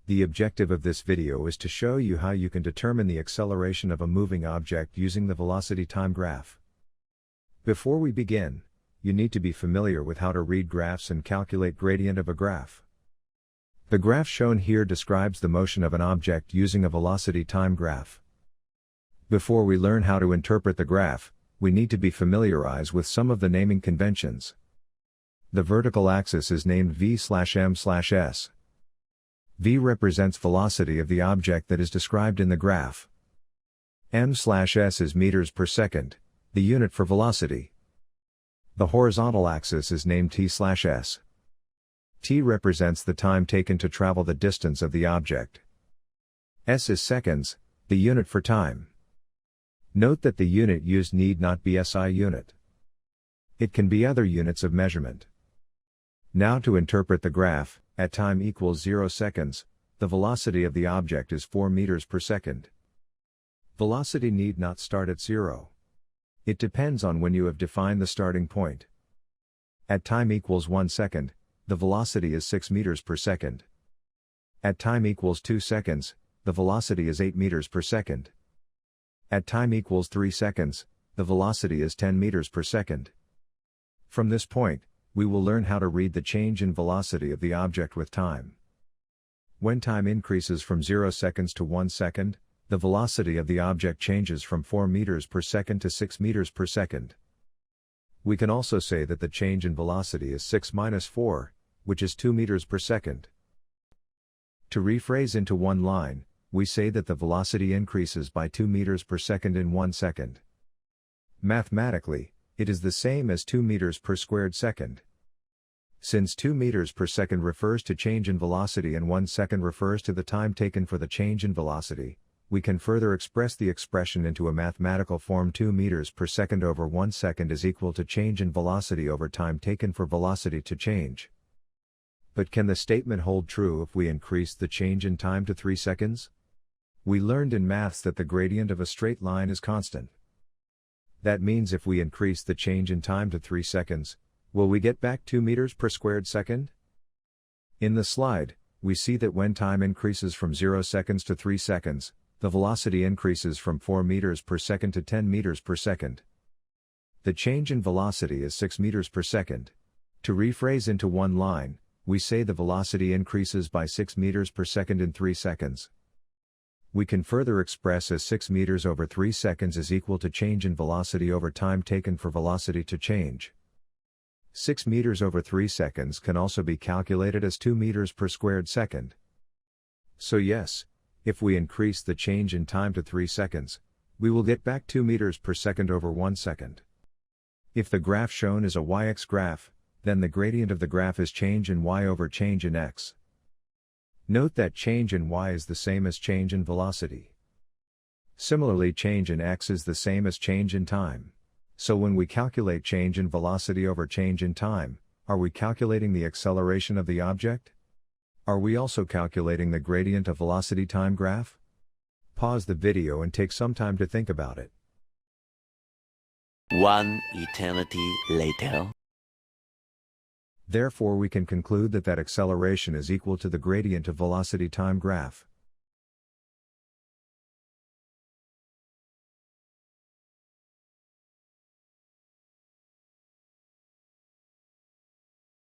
The objective of this video is to show you how you can determine the acceleration of a moving object using the velocity-time graph. Before we begin, you need to be familiar with how to read graphs and calculate gradient of a graph. The graph shown here describes the motion of an object using a velocity-time graph. Before we learn how to interpret the graph, we need to be familiarized with some of the naming conventions. The vertical axis is named v/m/s. V represents velocity of the object that is described in the graph. m/s is meters per second, the unit for velocity. The horizontal axis is named t/s. T represents the time taken to travel the distance of the object. S is seconds, the unit for time. Note that the unit used need not be SI unit. It can be other units of measurement. Now to interpret the graph, at time equals 0 seconds, the velocity of the object is 4 meters per second. Velocity need not start at 0. It depends on when you have defined the starting point. At time equals 1 second, the velocity is 6 meters per second. At time equals 2 seconds, the velocity is 8 meters per second. At time equals 3 seconds, the velocity is 10 meters per second. From this point, we will learn how to read the change in velocity of the object with time. When time increases from 0 seconds to 1 second, the velocity of the object changes from 4 meters per second to 6 meters per second. We can also say that the change in velocity is 6 minus 4, which is 2 meters per second. To rephrase into one line, we say that the velocity increases by 2 meters per second in 1 second. Mathematically, it is the same as 2 meters per squared second. Since 2 meters per second refers to change in velocity and 1 second refers to the time taken for the change in velocity, we can further express the expression into a mathematical form. 2 meters per second over 1 second is equal to change in velocity over time taken for velocity to change. But can the statement hold true if we increase the change in time to 3 seconds? We learned in maths that the gradient of a straight line is constant. That means if we increase the change in time to 3 seconds, will we get back 2 meters per squared second? In the slide, we see that when time increases from 0 seconds to 3 seconds, the velocity increases from 4 meters per second to 10 meters per second. The change in velocity is 6 meters per second. To rephrase into one line, we say the velocity increases by 6 meters per second in 3 seconds. We can further express as 6 meters over 3 seconds is equal to change in velocity over time taken for velocity to change. 6 meters over 3 seconds can also be calculated as 2 meters per squared second. So yes, if we increase the change in time to 3 seconds, we will get back 2 meters per second over 1 second. If the graph shown is a y-x graph, then the gradient of the graph is change in y over change in x. Note that change in y is the same as change in velocity. Similarly, change in x is the same as change in time. So when we calculate change in velocity over change in time, are we calculating the acceleration of the object? Are we also calculating the gradient of velocity-time graph? Pause the video and take some time to think about it. One eternity later. Therefore we can conclude that acceleration is equal to the gradient of velocity-time graph.